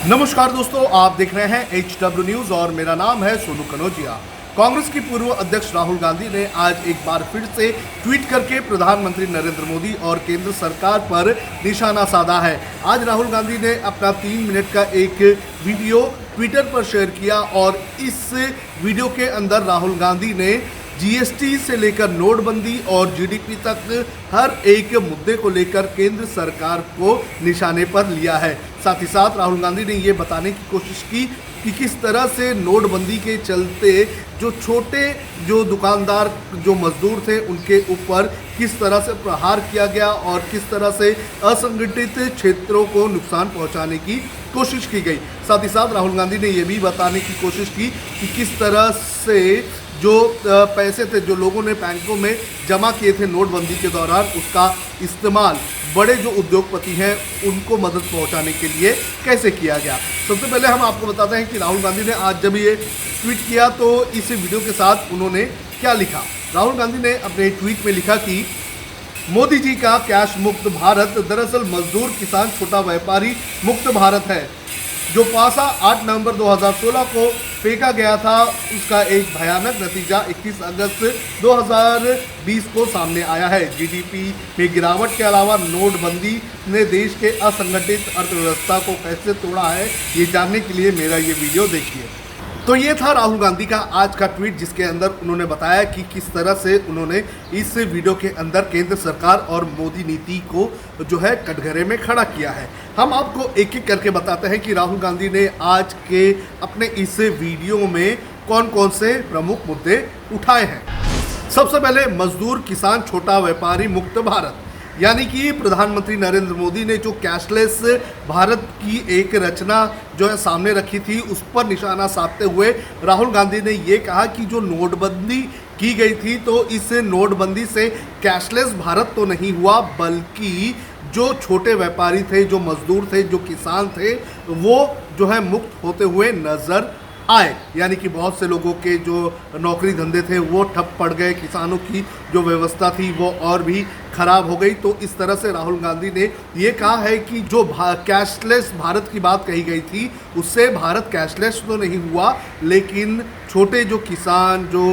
नमस्कार दोस्तों, आप देख रहे हैं HW न्यूज और मेरा नाम है सोनू कनौजिया। कांग्रेस की पूर्व अध्यक्ष राहुल गांधी ने आज एक बार फिर से ट्वीट करके प्रधानमंत्री नरेंद्र मोदी और केंद्र सरकार पर निशाना साधा है। आज राहुल गांधी ने अपना 3 मिनट का एक वीडियो ट्विटर पर शेयर किया और इस वीडियो के अंदर राहुल गांधी ने जीएसटी से लेकर नोटबंदी और जीडीपी तक हर एक मुद्दे को लेकर केंद्र सरकार को निशाने पर लिया है। साथ ही साथ राहुल गांधी ने ये बताने की कोशिश की कि किस तरह से नोटबंदी के चलते जो छोटे जो दुकानदार जो मजदूर थे उनके ऊपर किस तरह से प्रहार किया गया और किस तरह से असंगठित क्षेत्रों को नुकसान पहुंचाने की कोशिश की गई। साथ ही साथ राहुल गांधी ने ये भी बताने की कोशिश की कि किस तरह से जो पैसे थे जो लोगों ने बैंकों में जमा किए थे नोटबंदी के दौरान, उसका इस्तेमाल बड़े जो उद्योगपति हैं उनको मदद पहुंचाने के लिए कैसे किया गया। सबसे पहले हम आपको बताते हैं कि राहुल गांधी ने आज जब ये ट्वीट किया तो इस वीडियो के साथ उन्होंने क्या लिखा। राहुल गांधी ने अपने ट्वीट में लिखा कि मोदी जी का कैश मुक्त भारत दरअसल मजदूर, किसान, छोटा व्यापारी मुक्त भारत है। जो पासा 8 नवंबर 2016 को फेंका गया था, उसका एक भयानक नतीजा 21 अगस्त 2020 को सामने आया है। जीडीपी में गिरावट के अलावा नोटबंदी ने देश के असंगठित अर्थव्यवस्था को कैसे तोड़ा है, ये जानने के लिए मेरा ये वीडियो देखिए। तो ये था राहुल गांधी का आज का ट्वीट, जिसके अंदर उन्होंने बताया कि किस तरह से उन्होंने इस वीडियो के अंदर केंद्र सरकार और मोदी नीति को जो है कटघरे में खड़ा किया है। हम आपको एक एक करके बताते हैं कि राहुल गांधी ने आज के अपने इस वीडियो में कौन कौन से प्रमुख मुद्दे उठाए हैं। सबसे पहले मजदूर, किसान, छोटा व्यापारी मुक्त भारत, यानी कि प्रधानमंत्री नरेंद्र मोदी ने जो कैशलेस भारत की एक रचना जो है सामने रखी थी, उस पर निशाना साधते हुए राहुल गांधी ने ये कहा कि जो नोटबंदी की गई थी तो इस नोटबंदी से कैशलेस भारत तो नहीं हुआ, बल्कि जो छोटे व्यापारी थे, जो मजदूर थे, जो किसान थे, वो जो है मुक्त होते हुए नजर आए। यानी कि बहुत से लोगों के जो नौकरी धंधे थे वो ठप पड़ गए, किसानों की जो व्यवस्था थी वो और भी खराब हो गई। तो इस तरह से राहुल गांधी ने ये कहा है कि जो कैशलेस भारत की बात कही गई थी, उससे भारत कैशलेस तो नहीं हुआ, लेकिन छोटे जो किसान, जो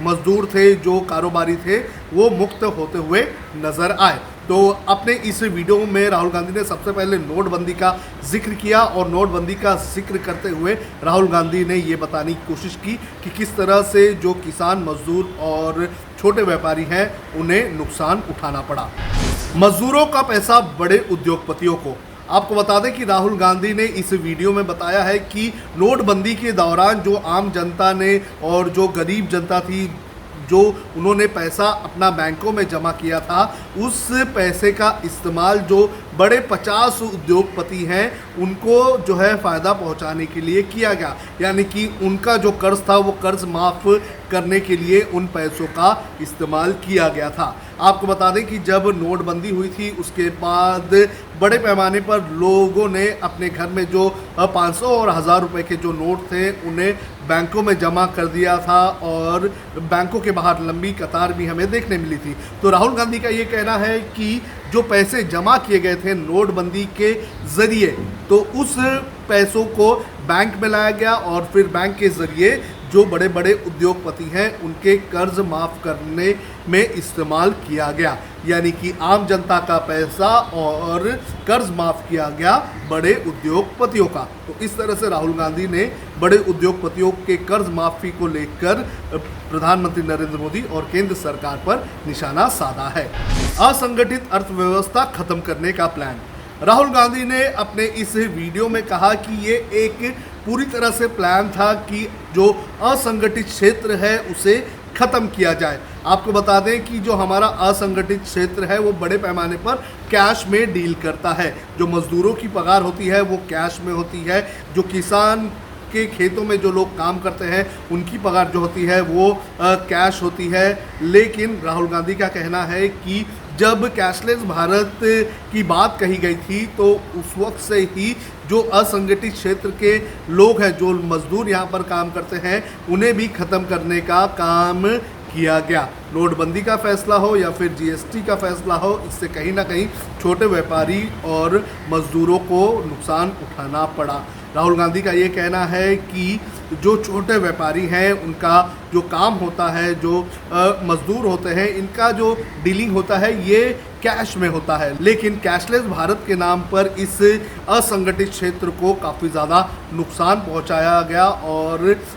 मजदूर थे, जो कारोबारी थे, वो मुक्त होते हुए नजर आए। तो अपने इस वीडियो में राहुल गांधी ने सबसे पहले नोटबंदी का जिक्र किया और नोटबंदी का जिक्र करते हुए राहुल गांधी ने ये बताने की कोशिश की कि किस तरह से जो किसान, मजदूर और छोटे व्यापारी हैं उन्हें नुकसान उठाना पड़ा। मजदूरों का पैसा बड़े उद्योगपतियों को। आपको बता दें कि राहुल गांधी ने इस वीडियो में बताया है कि नोटबंदी के दौरान जो आम जनता ने और जो गरीब जनता थी, जो उन्होंने पैसा अपना बैंकों में जमा किया था, उस पैसे का इस्तेमाल जो बड़े 50 उद्योगपति हैं उनको जो है फ़ायदा पहुंचाने के लिए किया गया। यानी कि उनका जो कर्ज था वो कर्ज माफ़ करने के लिए उन पैसों का इस्तेमाल किया गया था। आपको बता दें कि जब नोटबंदी हुई थी उसके बाद बड़े पैमाने पर लोगों ने अपने घर में जो 500 और 1000 रुपए के जो नोट थे उन्हें बैंकों में जमा कर दिया था और बैंकों के बाहर लंबी कतार भी हमें देखने मिली थी। तो राहुल गांधी का ये कहना है कि जो पैसे जमा किए गए थे नोटबंदी के ज़रिए, तो उस पैसों को बैंक में लाया गया और फिर बैंक के ज़रिए जो बड़े बड़े उद्योगपति हैं उनके कर्ज माफ़ करने में इस्तेमाल किया गया। यानी कि आम जनता का पैसा और कर्ज माफ़ किया गया बड़े उद्योगपतियों का। तो इस तरह से राहुल गांधी ने बड़े उद्योगपतियों के कर्ज माफ़ी को लेकर प्रधानमंत्री नरेंद्र मोदी और केंद्र सरकार पर निशाना साधा है। असंगठित अर्थव्यवस्था खत्म करने का प्लान। राहुल गांधी ने अपने इस वीडियो में कहा कि ये एक पूरी तरह से प्लान था कि जो असंगठित क्षेत्र है उसे ख़त्म किया जाए। आपको बता दें कि जो हमारा असंगठित क्षेत्र है वो बड़े पैमाने पर कैश में डील करता है। जो मज़दूरों की पगार होती है वो कैश में होती है, जो किसान के खेतों में जो लोग काम करते हैं उनकी पगार जो होती है वो कैश होती है। लेकिन राहुल गांधी का कहना है कि जब कैशलेस भारत की बात कही गई थी तो उस वक्त से ही जो असंगठित क्षेत्र के लोग हैं, जो मजदूर यहाँ पर काम करते हैं, उन्हें भी ख़त्म करने का काम किया गया। नोटबंदी का फैसला हो या फिर जीएसटी का फैसला हो, इससे कहीं ना कहीं छोटे व्यापारी और मजदूरों को नुकसान उठाना पड़ा। राहुल गांधी का ये कहना है कि जो छोटे व्यापारी हैं उनका जो काम होता है, जो मजदूर होते हैं, इनका जो डीलिंग होता है ये कैश में होता है, लेकिन कैशलेस भारत के नाम पर इस असंगठित क्षेत्र को काफ़ी ज़्यादा नुकसान पहुंचाया गया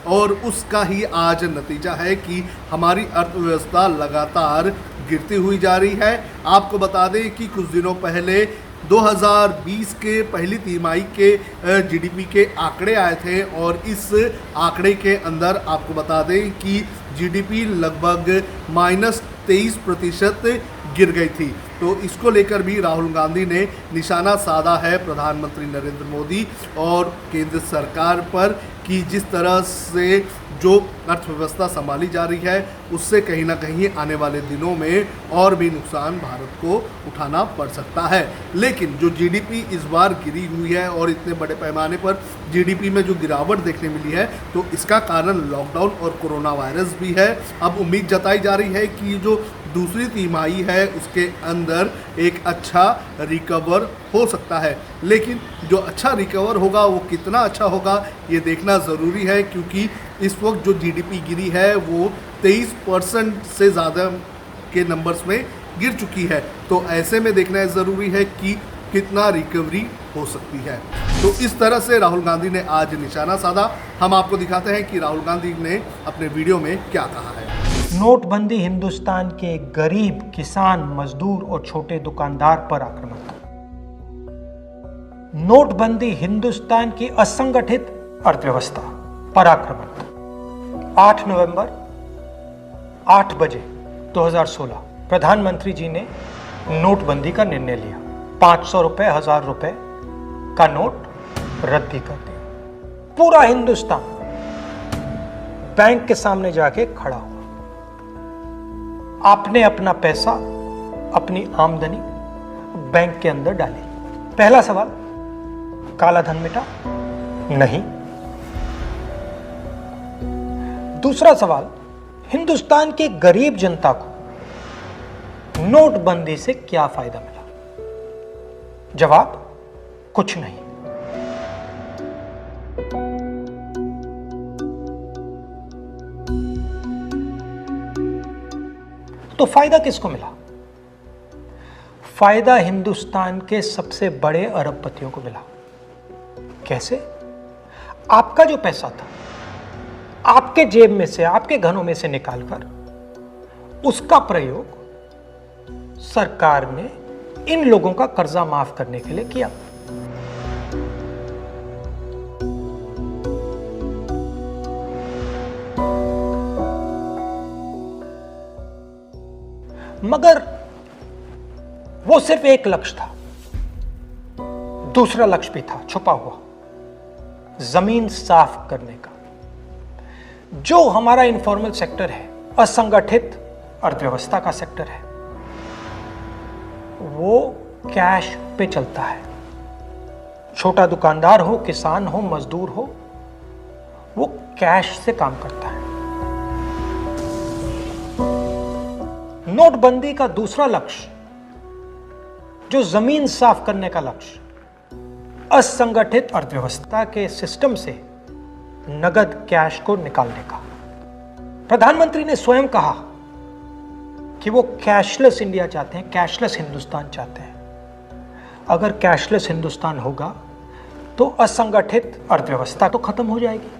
और उसका ही आज नतीजा है कि हमारी अर्थव्यवस्था लगातार गिरती हुई जा रही है। आपको बता दें कि कुछ दिनों पहले 2020 के पहली तिमाही के जीडीपी के आंकड़े आए थे और इस आंकड़े के अंदर आपको बता दें कि जीडीपी लगभग -23% गिर गई थी। तो इसको लेकर भी राहुल गांधी ने निशाना साधा है प्रधानमंत्री नरेंद्र मोदी और केंद्र सरकार पर कि जिस तरह से जो अर्थव्यवस्था संभाली जा रही है उससे कहीं ना कहीं आने वाले दिनों में और भी नुकसान भारत को उठाना पड़ सकता है। लेकिन जो जीडीपी इस बार गिरी हुई है और इतने बड़े पैमाने पर जीडीपी में जो गिरावट देखने मिली है, तो इसका कारण लॉकडाउन और कोरोना वायरस भी है। अब उम्मीद जताई जा रही है कि जो दूसरी तिमाही है उसके अंदर एक अच्छा रिकवर हो सकता है, लेकिन जो अच्छा रिकवर होगा वो कितना अच्छा होगा ये देखना ज़रूरी है, क्योंकि इस वक्त जो जीडीपी गिरी है वो 23% से ज़्यादा के नंबर्स में गिर चुकी है। तो ऐसे में देखना ज़रूरी है कि कितना रिकवरी हो सकती है। तो इस तरह से राहुल गांधी ने आज निशाना साधा। हम आपको दिखाते हैं कि राहुल गांधी ने अपने वीडियो में क्या कहा है। नोटबंदी हिंदुस्तान के गरीब, किसान, मजदूर और छोटे दुकानदार पर आक्रमण था। नोटबंदी हिंदुस्तान की असंगठित अर्थव्यवस्था पर आक्रमण था। 8 नवंबर 8 बजे 2016 प्रधानमंत्री जी ने नोटबंदी का निर्णय लिया। 500 रुपए, 1000 रुपए का नोट रद्दी कर दिया। पूरा हिंदुस्तान बैंक के सामने जाके खड़ा हुआ। आपने अपना पैसा, अपनी आमदनी बैंक के अंदर डाली। पहला सवाल, काला धन मिटा? नहीं। दूसरा सवाल, हिंदुस्तान के गरीब जनता को नोटबंदी से क्या फायदा मिला? जवाब, कुछ नहीं। तो फायदा किसको मिला? फायदा हिंदुस्तान के सबसे बड़े अरबपतियों को मिला। कैसे? आपका जो पैसा था आपके जेब में से, आपके घरों में से निकालकर उसका प्रयोग सरकार ने इन लोगों का कर्जा माफ करने के लिए किया। मगर वो सिर्फ एक लक्ष्य था। दूसरा लक्ष्य भी था छुपा हुआ, जमीन साफ करने का। जो हमारा इनफॉर्मल सेक्टर है, असंगठित अर्थव्यवस्था का सेक्टर है, वो कैश पे चलता है। छोटा दुकानदार हो, किसान हो, मजदूर हो, वो कैश से काम करता है। नोटबंदी का दूसरा लक्ष्य, जो जमीन साफ करने का लक्ष्य, असंगठित अर्थव्यवस्था के सिस्टम से नगद कैश को निकालने का। प्रधानमंत्री ने स्वयं कहा कि वो कैशलेस इंडिया चाहते हैं, कैशलेस हिंदुस्तान चाहते हैं। अगर कैशलेस हिंदुस्तान होगा तो असंगठित अर्थव्यवस्था तो खत्म हो जाएगी।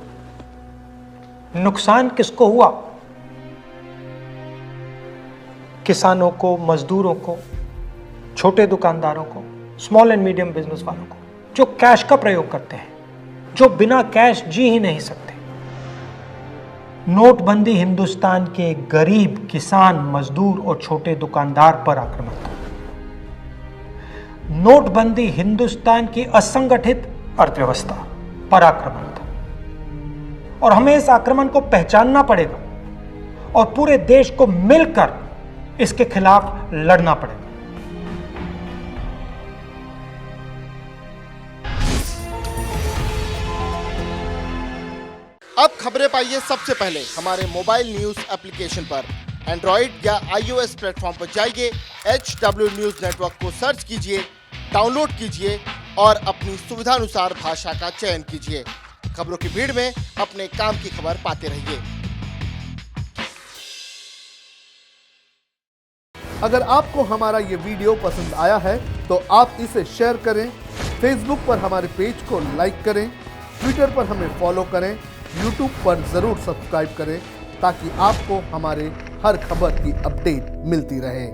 नुकसान किसको हुआ? किसानों को, मजदूरों को, छोटे दुकानदारों को, स्मॉल एंड मीडियम बिजनेस वालों को, जो कैश का प्रयोग करते हैं, जो बिना कैश जी ही नहीं सकते। नोटबंदी हिंदुस्तान के गरीब, किसान, मजदूर और छोटे दुकानदार पर आक्रमण था। नोटबंदी हिंदुस्तान की असंगठित अर्थव्यवस्था पर आक्रमण था और हमें इस आक्रमण को पहचानना पड़ेगा और पूरे देश को मिलकर इसके खिलाफ लड़ना पड़ेगा। अब खबरें पाइए सबसे पहले हमारे मोबाइल न्यूज एप्लीकेशन पर। एंड्रॉइड या iOS प्लेटफॉर्म पर जाइए, HW न्यूज नेटवर्क को सर्च कीजिए, डाउनलोड कीजिए और अपनी सुविधानुसार भाषा का चयन कीजिए। खबरों की भीड़ में अपने काम की खबर पाते रहिए। अगर आपको हमारा ये वीडियो पसंद आया है तो आप इसे शेयर करें, फेसबुक पर हमारे पेज को लाइक करें, ट्विटर पर हमें फॉलो करें, यूट्यूब पर ज़रूर सब्सक्राइब करें ताकि आपको हमारे हर खबर की अपडेट मिलती रहे।